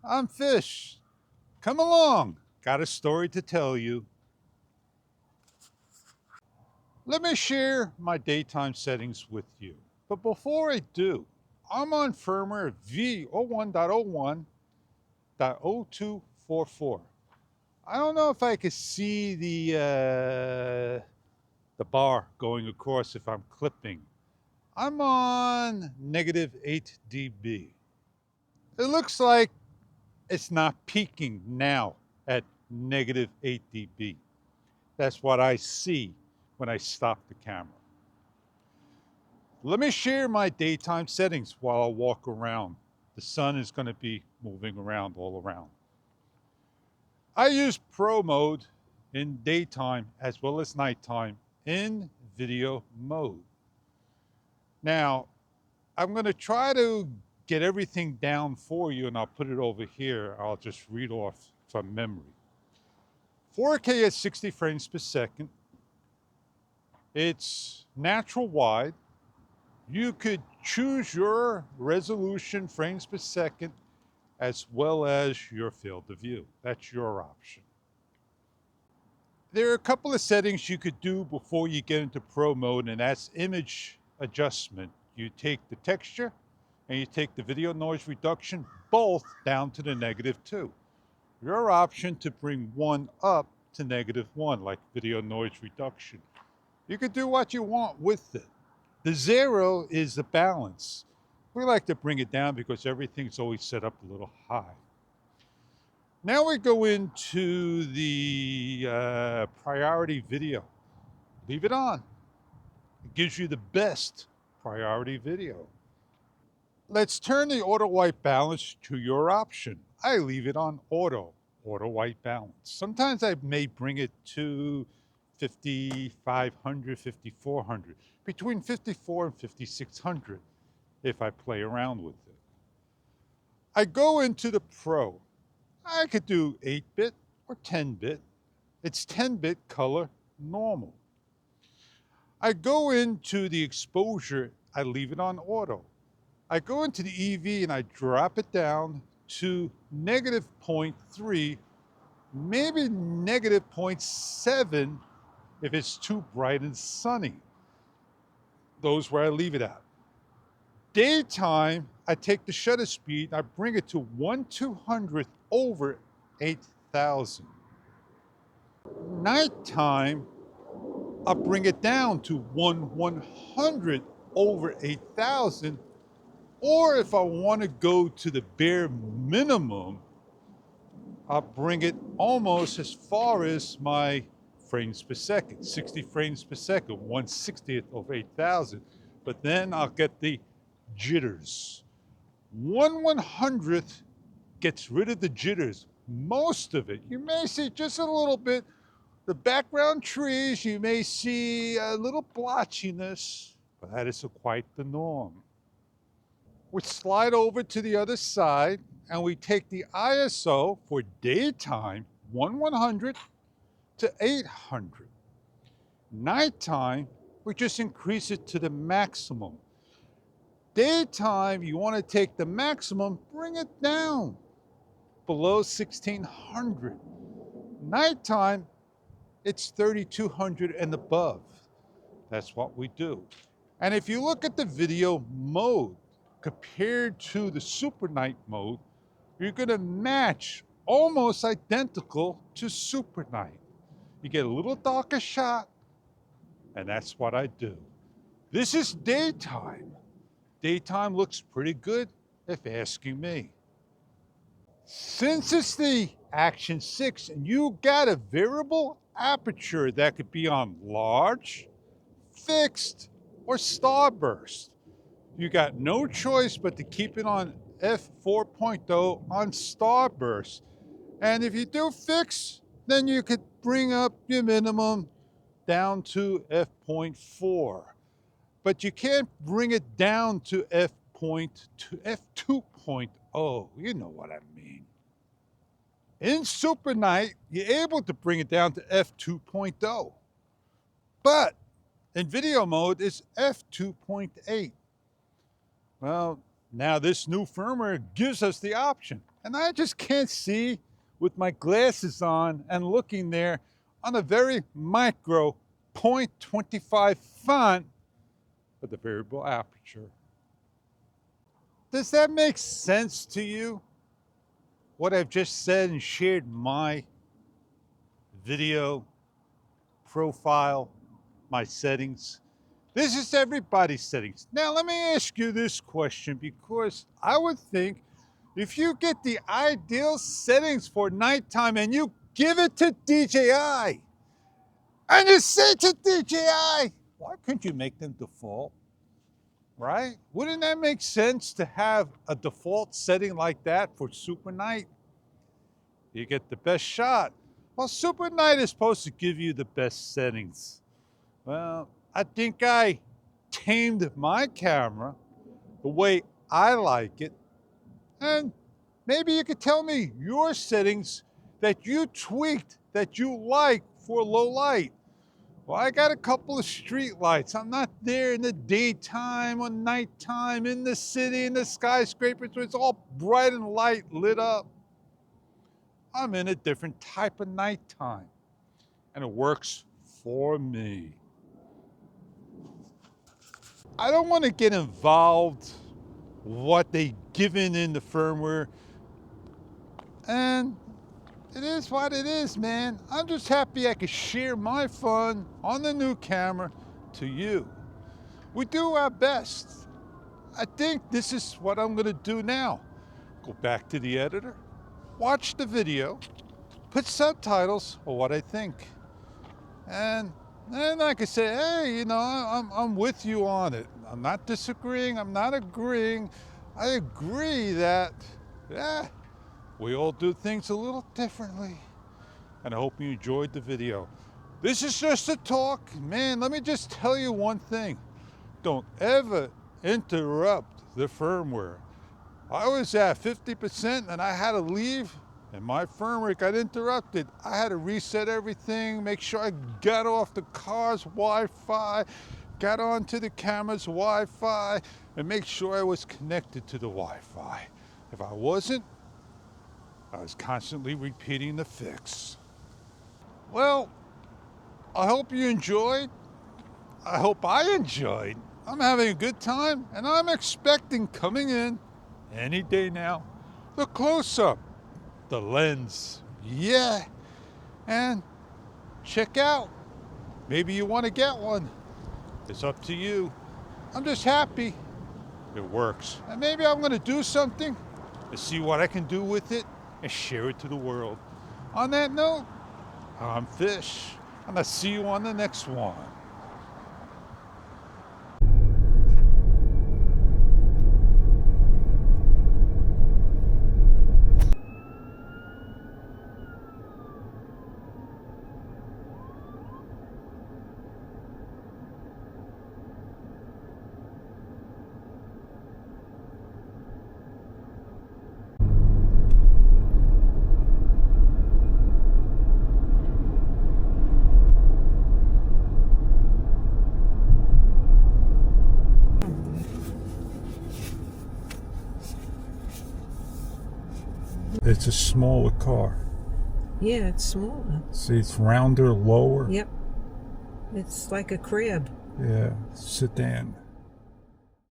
I'm Fish. Come along. Got a story to tell you. Let me share my daytime settings with you. But before I do, I'm on firmware v01.01.0244. I don't know if I can see the bar going across if I'm clipping. I'm on negative 8 dB. It looks like it's not peaking now at negative 8 dB. That's what I see when I stop the camera. Let me share my daytime settings while I walk around. The sun is going to be moving around all around. I use Pro mode in daytime as well as nighttime in video mode. Now, I'm going to try to get everything down for you, and I'll put it over here. I'll just read off from memory. 4K at 60 frames per second. It's natural wide. You could choose your resolution frames per second as well as your field of view. That's your option. There are a couple of settings you could do before you get into Pro mode, and that's image adjustment. You take the texture and you take the video noise reduction, both down to the -2. Your option to bring one up to -1, like video noise reduction. You can do what you want with it. The 0 is the balance. We like to bring it down because everything's always set up a little high. Now we go into the priority video. Leave it on. It gives you the best priority video. Let's turn the auto white balance to your option. I leave it on auto white balance. Sometimes I may bring it to 5500, 5400, between 54 and 5600 if I play around with it. I go into the Pro. I could do 8-bit or 10-bit. It's 10-bit color normal. I go into the exposure. I leave it on auto. I go into the EV and I drop it down to -0.3, maybe -0.7 if it's too bright and sunny. Those where I leave it at. Daytime, I take the shutter speed, I bring it to 1/200th over 8,000. Nighttime, I bring it down to 1/100th over 8,000. Or if I want to go to the bare minimum, I'll bring it almost as far as my frames per second, 60 frames per second, 1/60th of 8,000. But then I'll get the jitters. 1/100th gets rid of the jitters. Most of it, you may see just a little bit. The background trees, you may see a little blotchiness, but that is quite the norm. We slide over to the other side and we take the ISO for daytime, 1/100 to 800. Nighttime, we just increase it to the maximum. Daytime, you want to take the maximum, bring it down below 1600. Nighttime, it's 3200 and above. That's what we do. And if you look at the video mode, compared to the super night mode, you're going to match almost identical to super night. You get a little darker shot, and that's what I do. This is daytime. Daytime looks pretty good if asking me. Since it's the Action 6 and you got a variable aperture that could be on large, fixed, or starburst, you got no choice but to keep it on f4.0 on starburst. And if you do fix, then you could bring up your minimum down to f.4. But you can't bring it down to f2.0. You know what I mean. In Super Night, you're able to bring it down to f2.0. But in video mode, it's f2.8. Well, now this new firmware gives us the option, and I just can't see with my glasses on and looking there on a very micro 0.25 font with a variable aperture. Does that make sense to you? What I've just said and shared my video profile, my settings. This is everybody's settings. Now let me ask you this question, because I would think if you get the ideal settings for nighttime and you give it to DJI and you say to DJI, why couldn't you make them default? Right? Wouldn't that make sense to have a default setting like that for Super Night? You get the best shot. Well, Super Night is supposed to give you the best settings. Well, I think I tamed my camera the way I like it. And maybe you could tell me your settings that you tweaked, that you like for low light. Well, I got a couple of street lights. I'm not there in the daytime or nighttime in the city, in the skyscrapers where it's all bright and light lit up. I'm in a different type of nighttime, and it works for me. I don't want to get involved what they given in the firmware, and it is what it is, man. I'm just happy I could share my fun on the new camera to you. We do our best. I think this is what I'm gonna do now. Go back to the editor, watch the video, put subtitles for what I think. And then I could say, hey, you know, I'm with you on it. I'm not disagreeing, I'm not agreeing. I agree that, yeah, we all do things a little differently. And I hope you enjoyed the video. This is just a talk. Man, let me just tell you one thing. Don't ever interrupt the firmware. I was at 50% and I had to leave and my firmware got interrupted. I had to reset everything, make sure I got off the car's Wi-Fi, got onto the camera's Wi-Fi, and make sure I was connected to the Wi-Fi. If I wasn't, I was constantly repeating the fix. Well, I hope you enjoyed. I hope I enjoyed. I'm having a good time, and I'm expecting coming in any day now. The close-up, the lens, yeah. And check out. Maybe you want to get one. It's up to you. I'm just happy it works. And maybe I'm going to do something to see what I can do with it and share it to the world. On that note, I'm Fish, and I'll see you on the next one. It's a smaller car. Yeah, it's smaller. See, it's rounder, lower. Yep. It's like a crib. Yeah, sedan.